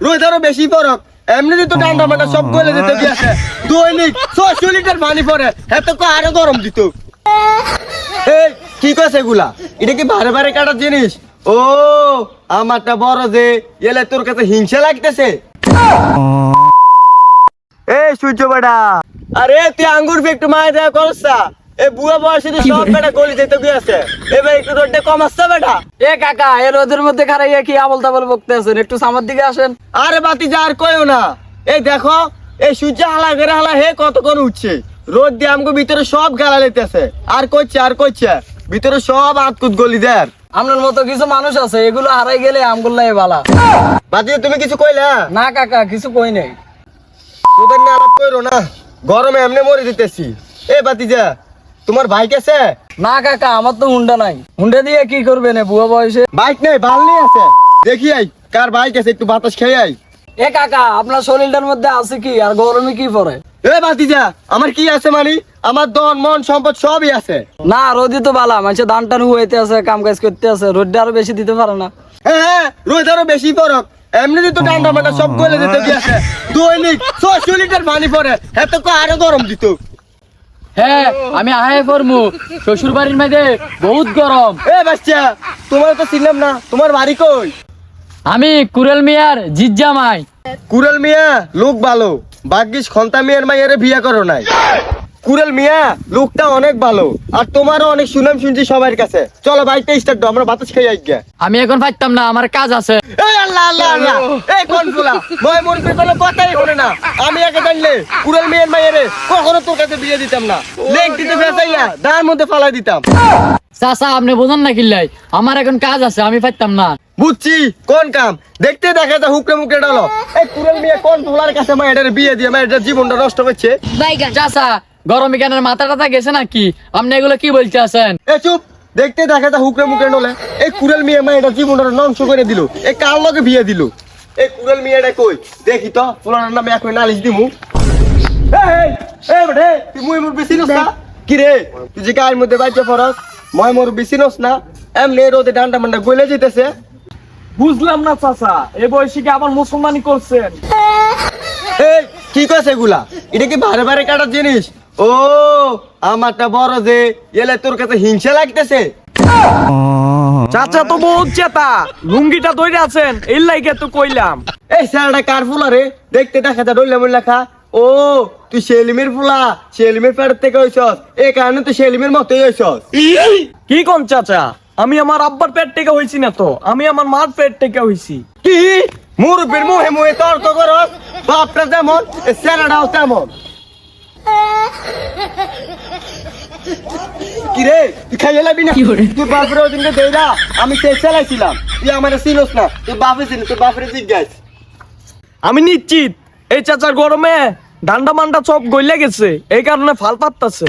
রোজারও বেশি ফরক এমনি তো ঠান্ডা মাটা সব গলে যেতে গিয়েছে দৈনিক 600 লিটার পানি পরে এত আরো গরম দিত এই কি কইছে এগুলা এটা কি বারে বারে কাটার জিনিস ও আমারটা বড় যে এলে তোর কাছে হিংসা লাগতেছে এই সূর্য বেটা আরে তুই আঙ্গুর একটু মায় দেয়া করছা এ বুয়া বয়সে সব বেটা গলি যেতে গিয়েছে এবার একটু রোডটা কম আসছে বেটা এ কাকা এ রোদের মধ্যে খারাইয়া কি আবল তাবল বকতে আছেন একটু সামার দিকে আসেন। আরে বাতি যা আর কইও না এই দেখো এই সূর্য হালা করে হালা হে কতক্ষণ উঠছে রোদ দিয়ে আমাকে ভিতরে সব গালা লেতেছে আর কইছে ভিতরে সব আতকুত গলি দেয় আপনার মতো কিছু মানুষ আছে এগুলো হারাই গেলে আমগুল্লাই বালা। বাতি তুমি কিছু কইলা না কাকা কিছু কই নাই। তোদের নিয়ে আলাপ কইরো না গরমে এমনি মরে দিতেছি এ বাতি যা তোমার বাইক আছে না কাকা আমার তো হুন্ডা নাই হুন্ডা দিয়ে কি করবেন বুয়া বয়সে। বাইক নেই বালনি আছে দেখি আই কার বাইক আছে একটু বাতাস খেয়ে আই এ কাকা আপনার শরীরটার মধ্যে আছে কি আর গরমে কি পরে। এ বাতিজা আমার কি আছে মানে আমার ধন মন সম্পদ সবই আছে না রোদি তো বালা মানুষের ধান টান হুয়েতে আছে কাম কাজ করতে আছে রোদটা আরো বেশি দিতে পারে না। হ্যাঁ রোদ আরো বেশি ফরক এমনি তো ঠান্ডা মাটা সব গলে যেতে গিয়েছে দৈনিক 600 লিটার পানি পরে এত আরো গরম দিত হ্যাঁ আমি আহে ফরমু শ্বশুর বাড়ির মধ্যে বহুত গরম। এ বাচ্চা তোমার তো চিনলাম না তোমার বাড়ি কই আমি কুরেল মিয়ার জিজ্জামাই। কুড়েল মিয়া লোক ভালো ভাগ্যিস খন্তা মিয়ার মাইয়ারে বিয়ে করো নাই কুড়েল মিয়া লোকটা অনেক ভালো আর তোমারও অনেক সুনাম শুনছি সবার কাছে চলো বাইকটা স্টার্ট দাও আমরা বাতাস খেয়ে আইগা আমি এখন পাইতাম না আমার কাজ আছে। এই আল্লাহ আল্লাহ আল্লাহ এই কোন ফুলা মই মোর পেছনে কথাই শুনে না আমি আগে জানলে কুড়েল মিয়ার মাইয়ারে কখনো তোর কাছে বিয়ে দিতাম না লেগ দিতে ফেসাইয়া দাঁড়ার মধ্যে ফালাই দিতাম চাচা আপনি বোঝেন না কিল্লাই আমার এখন কাজ আছে আমি পাইতাম না। বুঝছি কোন কাম দেখতে দেখা যা হুকরে মুখে ডালো এই কুড়েল মিয়া কোন ফুলার কাছে মাইয়ারে বিয়ে দিয়ে মাইয়ার জীবনটা নষ্ট করছে চাচা গরমে কেন মাথা টাথা গেছে নাকি আপনি এগুলো কি বলতে আছেন। এ চুপ দেখতে দেখা যা হুকরে মুখে নলে এই কুড়েল মিয়া মাইয়ার জীবনটা ধ্বংস করে দিল এই কার লগে বিয়ে দিল এই কুড়েল মিয়াটা কই দেখি তো ফুলার নামে এখন নালিশ দিমু এই এই বেটে তুই মুই মোর বেশি নস না কি রে তুই যে গায়ের মধ্যে বাইতে ফরস মই মোর বেশি নস না এমনি রোদে ডান্ডা মান্ডা গলে যেতেছে বুঝলাম না চাচা এই বয়সে কি আবার মুসলমানি করছেন। এই কি কইছে এগুলা এটা কি বারে বারে কাটার জিনিস ও আমারটা বড় যে এলে তোর কাছে হিংসা লাগতেছে চাচা তো বহুত চেতা লুঙ্গিটা ধরে আছেন এই লাইগে তো কইলাম। এই স্যারটা কার ফুলা রে দেখতে দেখা যা ডইলা মইলা লেখা ও তুই সেলিমের ফুলা সেলিমের পেট থেকে হইছস এই কারণে তুই সেলিমের মতই হইছস কি কোন চাচা আমি আমার আব্বার পেট থেকে হইছি না তো আমি আমার মার পেট থেকে হইছি। কি মুরব্বির মুহে মুহে তোর তো করস বাপটা যেমন এই স্যারটাও তেমন কি রে তুই খাইয়ে লাবি না তুই বাপরে ওদিনকে দেই না আমি সে চালাইছিলাম তুই আমার চিনস না তুই বাপে চিনি তোর বাপরে জিজ্ঞাস আমি নিশ্চিত এই চাচার গরমে ডান্ডা মান্ডা সব গইলে গেছে এই কারণে ফাল পাত্তাছে।